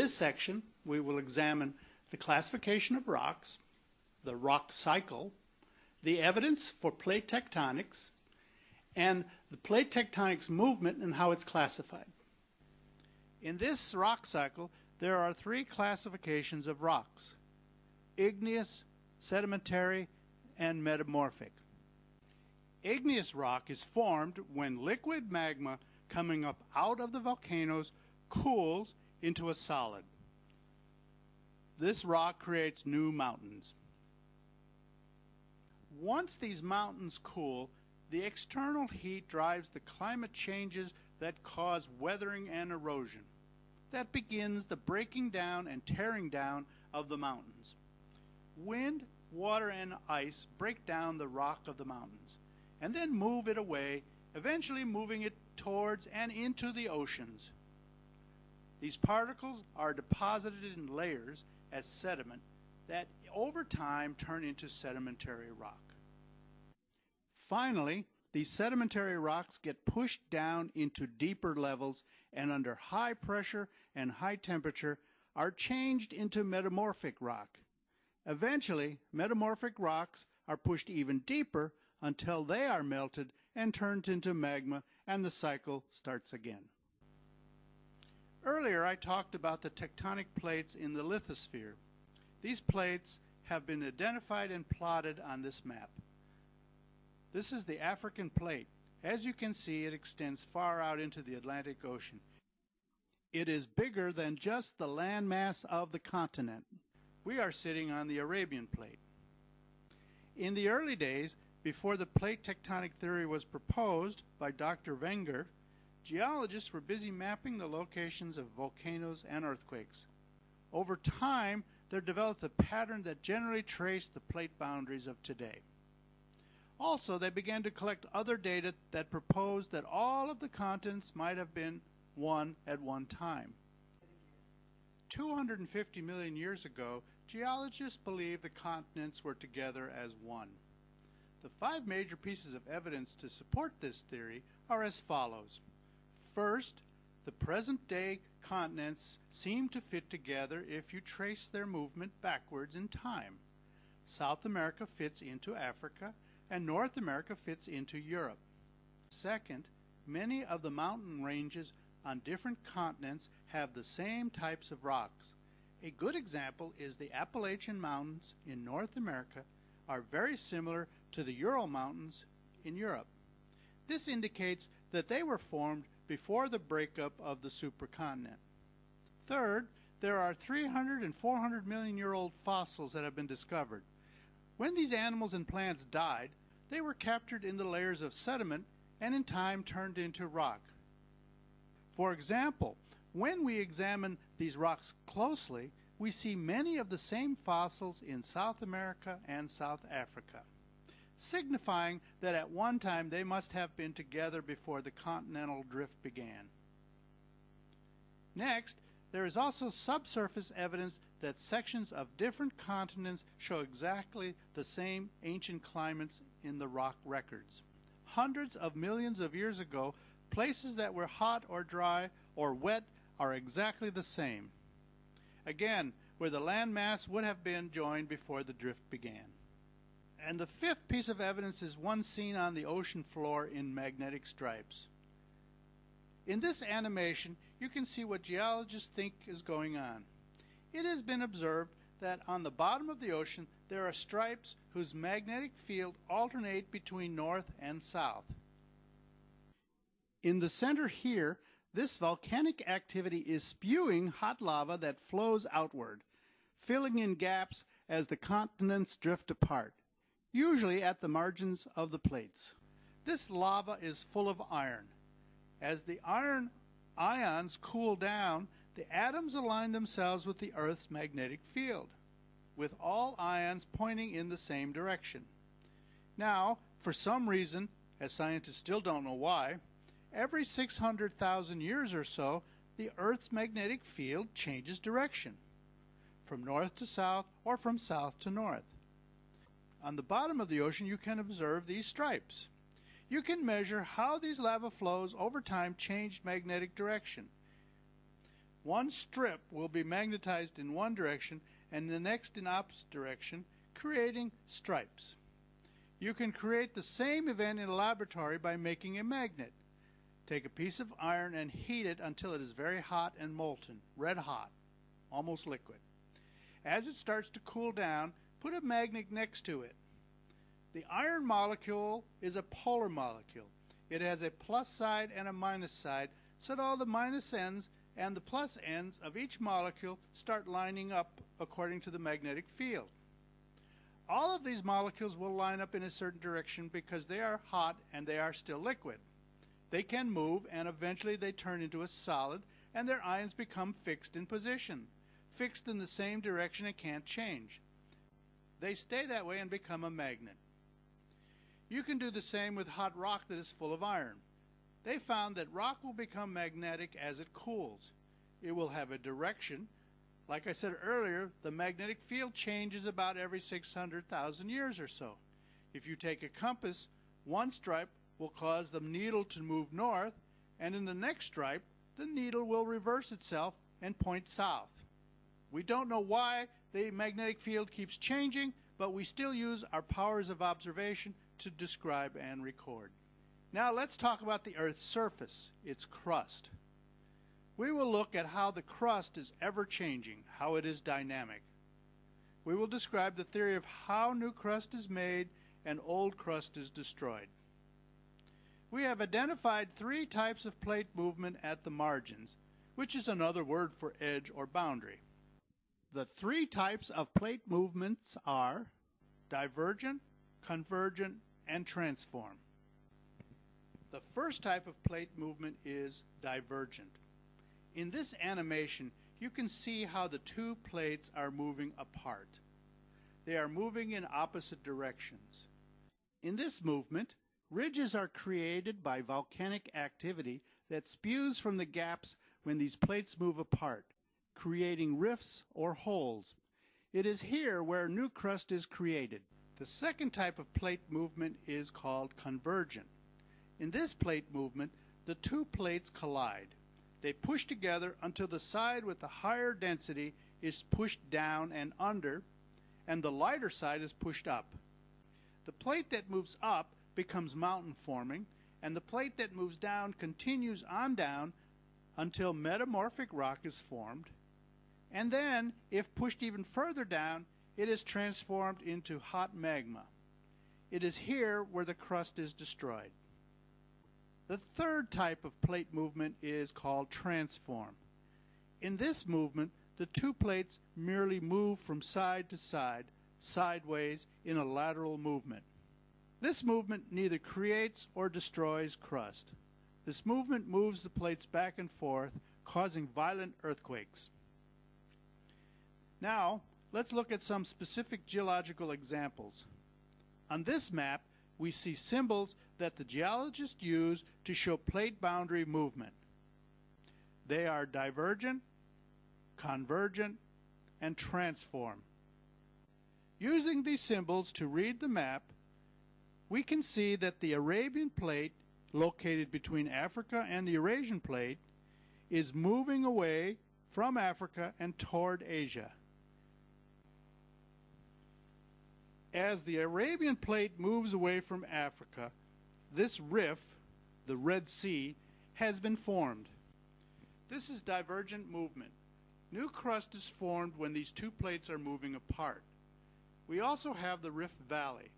this section, we will examine the classification of rocks, the rock cycle, the evidence for plate tectonics, and the plate tectonics movement and how it's classified. In this rock cycle, there are three classifications of rocks: igneous, sedimentary, and metamorphic. Igneous rock is formed when liquid magma coming up out of the volcanoes cools into a solid. This rock creates new mountains. Once these mountains cool, the external heat drives the climate changes that cause weathering and erosion. That begins the breaking down and tearing down of the mountains. Wind, water, and ice break down the rock of the mountains and then move it away, eventually moving it towards and into the oceans. These particles are deposited in layers as sediment that over time turn into sedimentary rock. Finally, these sedimentary rocks get pushed down into deeper levels and under high pressure and high temperature are changed into metamorphic rock. Eventually, metamorphic rocks are pushed even deeper until they are melted and turned into magma, and the cycle starts again. Earlier I talked about the tectonic plates in the lithosphere. These plates have been identified and plotted on this map. This is the African plate. As you can see, it extends far out into the Atlantic Ocean. It is bigger than just the landmass of the continent. We are sitting on the Arabian plate. In the early days, before the plate tectonic theory was proposed by Dr. Wenger, geologists were busy mapping the locations of volcanoes and earthquakes. Over time, there developed a pattern that generally traced the plate boundaries of today. Also, they began to collect other data that proposed that all of the continents might have been one at one time. 250 million years ago, geologists believed the continents were together as one. The five major pieces of evidence to support this theory are as follows. First, the present-day continents seem to fit together if you trace their movement backwards in time. South America fits into Africa, and North America fits into Europe. Second, many of the mountain ranges on different continents have the same types of rocks. A good example is the Appalachian Mountains in North America are very similar to the Ural Mountains in Europe. This indicates that they were formed before the breakup of the supercontinent. Third, there are 300 and 400 million year old fossils that have been discovered. When these animals and plants died, they were captured in the layers of sediment and in time turned into rock. For example, when we examine these rocks closely, we see many of the same fossils in South America and South Africa, signifying that at one time they must have been together before the continental drift began. Next, there is also subsurface evidence that sections of different continents show exactly the same ancient climates in the rock records. Hundreds of millions of years ago, places that were hot or dry or wet are exactly the same. Again, where the landmass would have been joined before the drift began. And the fifth piece of evidence is one seen on the ocean floor in magnetic stripes. In this animation, you can see what geologists think is going on. It has been observed that on the bottom of the ocean there are stripes whose magnetic field alternate between north and south. In the center here, this volcanic activity is spewing hot lava that flows outward, filling in gaps as the continents drift apart, usually at the margins of the plates. This lava is full of iron. As the iron ions cool down, the atoms align themselves with the Earth's magnetic field, with all ions pointing in the same direction. Now, for some reason, as scientists still don't know why, every 600,000 years or so, the Earth's magnetic field changes direction, from north to south or from south to north. On the bottom of the ocean, you can observe these stripes. You can measure how these lava flows over time changed magnetic direction. One strip will be magnetized in one direction and the next in opposite direction, creating stripes. You can create the same event in a laboratory by making a magnet. Take a piece of iron and heat it until it is very hot and molten, red hot, almost liquid. As it starts to cool down, put a magnet next to it. The iron molecule is a polar molecule. It has a plus side and a minus side, so that all the minus ends and the plus ends of each molecule start lining up according to the magnetic field. All of these molecules will line up in a certain direction because they are hot and they are still liquid. They can move and eventually they turn into a solid and their ions become fixed in position, fixed in the same direction and can't change. They stay that way and become a magnet. You can do the same with hot rock that is full of iron. They found that rock will become magnetic as it cools. It will have a direction. Like I said earlier, the magnetic field changes about every 600,000 years or so. If you take a compass, one stripe will cause the needle to move north, and in the next stripe, the needle will reverse itself and point south. We don't know why the magnetic field keeps changing, but we still use our powers of observation to describe and record. Now let's talk about the Earth's surface, its crust. We will look at how the crust is ever changing, how it is dynamic. We will describe the theory of how new crust is made and old crust is destroyed. We have identified three types of plate movement at the margins, which is another word for edge or boundary. The three types of plate movements are divergent, convergent, and transform. The first type of plate movement is divergent. In this animation, you can see how the two plates are moving apart. They are moving in opposite directions. In this movement, ridges are created by volcanic activity that spews from the gaps when these plates move apart, creating rifts or holes. It is here where new crust is created. The second type of plate movement is called convergent. In this plate movement, the two plates collide. They push together until the side with the higher density is pushed down and under, and the lighter side is pushed up. The plate that moves up becomes mountain forming, and the plate that moves down continues on down until metamorphic rock is formed, and then, if pushed even further down, it is transformed into hot magma. It is here where the crust is destroyed. The third type of plate movement is called transform. In this movement, the two plates merely move from side to side, sideways in a lateral movement. This movement neither creates or destroys crust. This movement moves the plates back and forth, causing violent earthquakes. Now, let's look at some specific geological examples. On this map, we see symbols that the geologists use to show plate boundary movement. They are divergent, convergent, and transform. Using these symbols to read the map, we can see that the Arabian plate, located between Africa and the Eurasian plate, is moving away from Africa and toward Asia. As the Arabian plate moves away from Africa, this rift, the Red Sea, has been formed. This is divergent movement. New crust is formed when these two plates are moving apart. We also have the Rift Valley.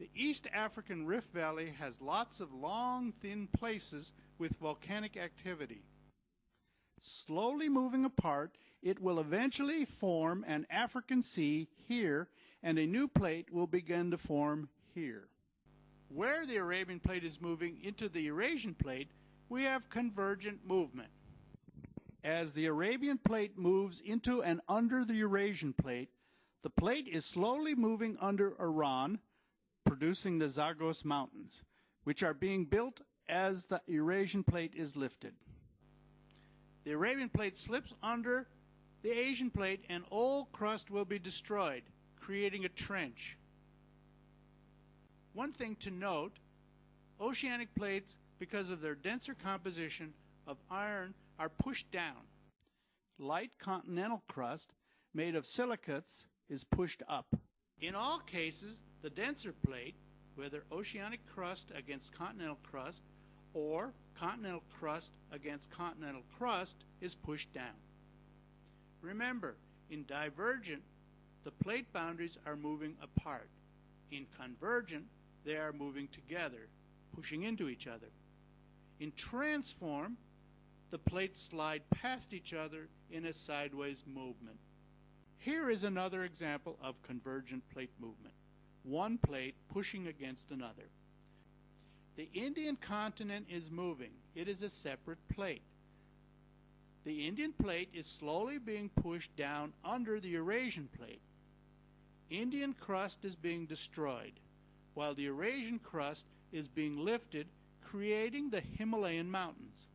The East African Rift Valley has lots of long, thin places with volcanic activity. Slowly moving apart, it will eventually form an African Sea here, and a new plate will begin to form here. Where the Arabian plate is moving into the Eurasian plate, we have convergent movement. As the Arabian plate moves into and under the Eurasian plate, the plate is slowly moving under Iran, producing the Zagros Mountains, which are being built as the Eurasian plate is lifted. The Arabian plate slips under the Asian plate and old crust will be destroyed, creating a trench. One thing to note, oceanic plates, because of their denser composition of iron, are pushed down. light continental crust made of silicates is pushed up. In all cases, the denser plate, whether oceanic crust against continental crust or continental crust against continental crust, is pushed down. Remember, in divergent, the plate boundaries are moving apart. In convergent, they are moving together, pushing into each other. In transform, the plates slide past each other in a sideways movement. Here is another example of convergent plate movement. One plate pushing against another. The Indian continent is moving. It is a separate plate. The Indian plate is slowly being pushed down under the Eurasian plate. Indian crust is being destroyed, while the Eurasian crust is being lifted, creating the Himalayan mountains.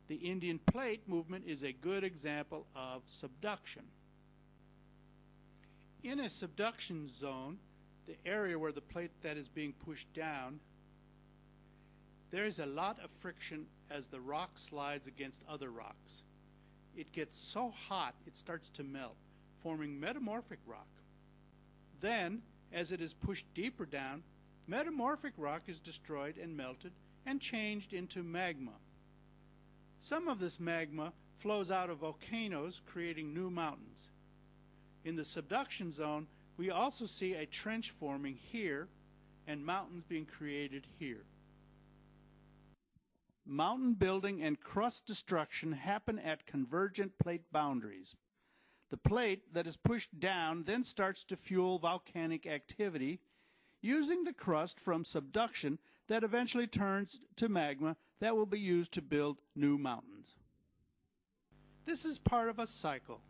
The Indian plate movement is a good example of subduction. In a subduction zone, the area where the plate that is being pushed down, there is a lot of friction as the rock slides against other rocks. It gets so hot it starts to melt, forming metamorphic rock. Then, as it is pushed deeper down, metamorphic rock is destroyed and melted and changed into magma. Some of this magma flows out of volcanoes, creating new mountains. In the subduction zone, we also see a trench forming here and mountains being created here. Mountain building and crust destruction happen at convergent plate boundaries. The plate that is pushed down then starts to fuel volcanic activity, using the crust from subduction that eventually turns to magma that will be used to build new mountains. This is part of a cycle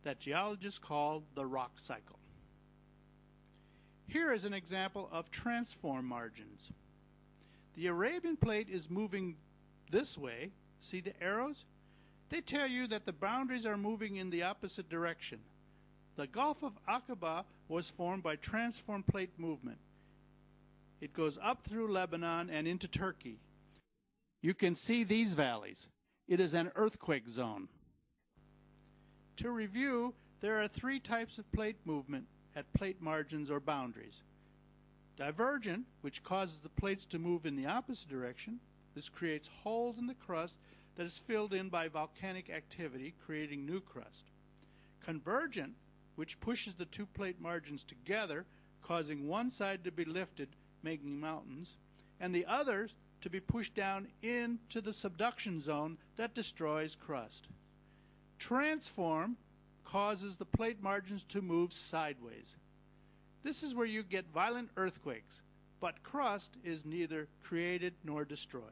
that geologists call the rock cycle. Here is an example of transform margins. The Arabian plate is moving this way. See the arrows? They tell you that the boundaries are moving in the opposite direction. The Gulf of Aqaba was formed by transform plate movement. It goes up through Lebanon and into Turkey. You can see these valleys. It is an earthquake zone. To review, there are three types of plate movement at plate margins or boundaries. Divergent, which causes the plates to move in the opposite direction. This creates holes in the crust that is filled in by volcanic activity, creating new crust. Convergent, which pushes the two plate margins together, causing one side to be lifted, making mountains, and the others to be pushed down into the subduction zone that destroys crust. Transform causes the plate margins to move sideways. This is where you get violent earthquakes, but crust is neither created nor destroyed.